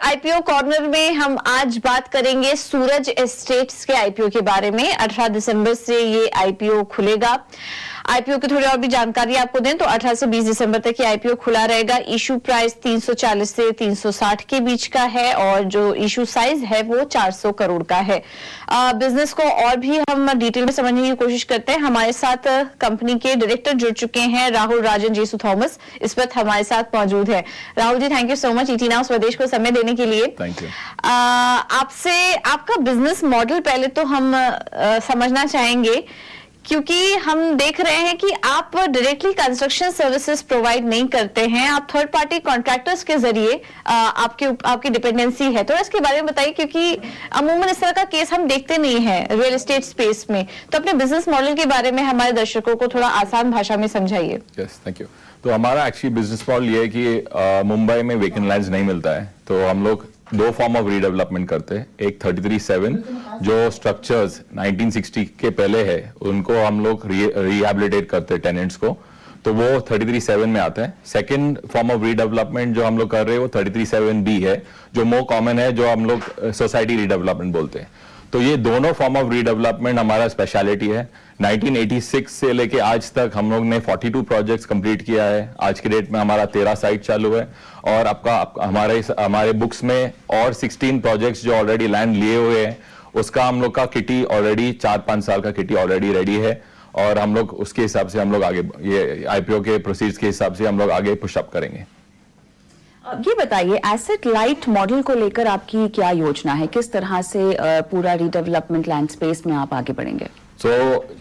IPO corner में हम आज बात करेंगे सूरज एस्टेट्स के आईपीओ के बारे में। 18 दिसंबर से ये आईपीओ खुलेगा। आईपीओ की थोड़ी और भी जानकारी आपको दें तो 18 से 20 दिसंबर तक ये आईपीओ खुला रहेगा। इशू प्राइस 340 से 360 के बीच का है और जो इशू साइज है वो 400 करोड़ का है। बिजनेस को और भी हम डिटेल में समझने की कोशिश करते हैं। हमारे साथ कंपनी के डायरेक्टर जुड़ चुके हैं, राहुल राजन जेसु थॉमस इस वक्त हमारे साथ मौजूद है। Rahul ji, thank you so much ET Now Swadesh को समय देने के लिए। Thank you. आपसे आपका बिजनेस मॉडल पहले तो हम समझना चाहेंगे, क्योंकि हम देख रहे हैं कि आप डायरेक्टली कंस्ट्रक्शन सर्विसेज प्रोवाइड नहीं करते हैं, आप थर्ड पार्टी कॉन्ट्रैक्टर्स के जरिए आपकी डिपेंडेंसी है। तो इसके बारे में बताइए, क्योंकि अमूमन इस तरह का केस हम देखते नहीं है रियल एस्टेट स्पेस में। तो अपने बिजनेस मॉडल के बारे में हमारे दर्शकों को थोड़ा आसान भाषा में समझाइए। Yes, thank you. तो हमारा एक्चुअली बिजनेस मॉडल ये है कि मुंबई में वेकेंट लैंड्स नहीं मिलता है, तो हम लोग दो फॉर्म ऑफ रीडेवलपमेंट करते हैं। एक 33/7 जो स्ट्रक्चर्स 1960 के पहले है उनको हम लोग रिहैबिलिटेट करते हैं टेनेंट्स को, तो वो 33/7 में आता है। सेकंड फॉर्म ऑफ रीडेवलपमेंट जो हम लोग कर रहे हैं वो 33/7B है, जो मोर कॉमन है, जो हम लोग सोसाइटी रीडेवलपमेंट बोलते हैं। तो ये दोनों फॉर्म ऑफ रीडेवलपमेंट हमारा स्पेशलिटी है। 1986 से लेके आज तक हम लोग ने 42 प्रोजेक्ट्स कंप्लीट किया है। आज के डेट में हमारा 13 साइट चालू है और हमारे बुक्स में और 16 प्रोजेक्ट्स जो ऑलरेडी लैंड लिए हुए हैं, उसका हम लोग का किटी ऑलरेडी 4-5 साल का किटी ऑलरेडी रेडी है और हम लोग उसके हिसाब से हम लोग आगे ये आईपीओ के प्रोसीड्स के हिसाब से हम लोग आगे पुशअप करेंगे। ये बताइए, एसेट लाइट मॉडल को लेकर आपकी क्या योजना है? किस तरह से पूरा रीडेवलपमेंट लैंड स्पेस में आप आगे बढ़ेंगे?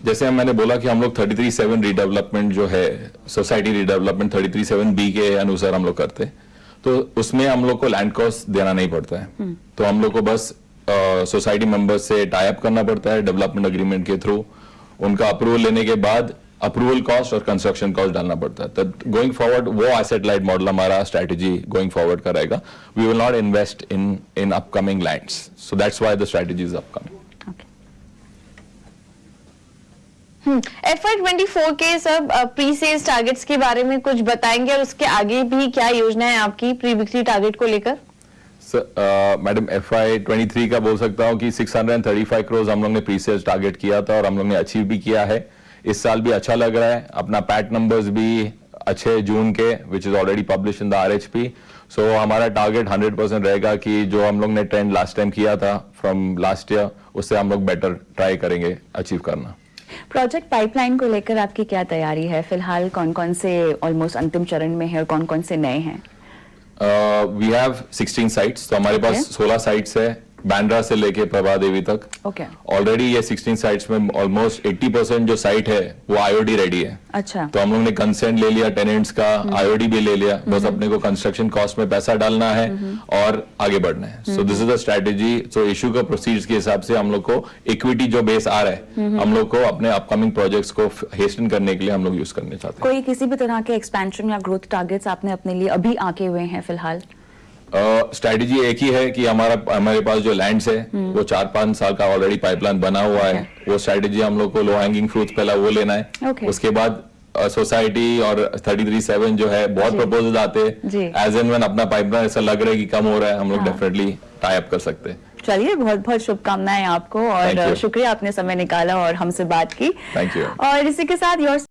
जैसे मैंने बोला कि हम लोग 33/7 रीडेवलपमेंट जो है, सोसाइटी रीडेवलपमेंट 33/7B के अनुसार हम लोग करते हैं, तो उसमें हम लोग को लैंड कॉस्ट देना नहीं पड़ता है। तो हम लोग को बस सोसाइटी मेंबर्स से टाई अप करना पड़ता है डेवलपमेंट एग्रीमेंट के थ्रू। उनका अप्रूवल लेने के बाद अप्रूवल कॉस्ट और कंस्ट्रक्शन कॉस्ट डालना पड़ता है। तो गोइंग फॉरवर्ड वो एसेट लाइट मॉडल हमारा स्ट्रेटेजी गोइंग फॉरवर्ड का रहेगा। We will not invest in upcoming lands, so that's why the strategy is upcoming. FY24 के सब प्री सेल्स टारगेट्स के बारे में कुछ बताएंगे और उसके आगे भी क्या योजना है आपकी प्री बिक्री टारगेट को लेकर? मैडम, FY23 का बोल सकता हूँ कि 635 करोड़ हम लोग ने प्री सेल्स टारगेट किया था और हम लोग ने अचीव भी किया है। इस साल भी अच्छा लग रहा है, अपना पैट नंबर्स भी अच्छे जून के, which is already publish in the RHP। सो हमारा टारगेट 100% रहेगा कि जो हम लोग ने ट्रेंड लास्ट टाइम किया था फ्रॉम लास्ट ईयर, उससे हम लोग बेटर ट्राई करेंगे अचीव करना। प्रोजेक्ट पाइपलाइन को लेकर आपकी क्या तैयारी है? फिलहाल कौन कौन से ऑलमोस्ट अंतिम चरण में है और कौन कौन से नए हैं? वी हैव 16 साइट्स, तो हमारे पास 16 साइट्स है, बांद्रा से लेके प्रभा देवी तक। ऑलरेडी ये 16 साइट्स में ऑलमोस्ट 80% जो साइट है वो IOD रेडी है। अच्छा। तो हम लोग ने कंसेंट ले लिया, टेनेंट्स का IOD भी ले लिया, बस अपने को कंस्ट्रक्शन कॉस्ट में पैसा डालना है और आगे बढ़ना है। So this is the strategy. So issue का प्रोसीड्स के हिसाब से हम लोग को इक्विटी जो बेस आ रहा है, हम लोग को अपने अपकमिंग प्रोजेक्ट्स को हेस्टन करने के लिए हम लोग यूज करने चाहते हैं। कोई किसी भी तरह के एक्सपेंशन या ग्रोथ टारगेट्स आपने अपने लिए अभी आके हुए हैं फिलहाल? स्ट्रेटेजी एक ही है कि हमारे पास जो लैंड्स है वो 4-5 साल का ऑलरेडी पाइपलाइन बना हुआ है। वो स्ट्रेटेजी हम लोग को लो हैंगिंग फ्रूट्स पहला वो लेना है। उसके बाद सोसाइटी और 33/7 जो है बहुत प्रपोजल आते हैं, एज एंड व्हेन अपना पाइपलाइन ऐसा लग रहा है कि कम हो रहा है, हम लोग डेफिनेटली टाई अप कर सकते हैं। चलिए, बहुत बहुत शुभकामनाएं आपको और शुक्रिया आपने समय निकाला और हमसे बात की। Thank you. और इसी के साथ योर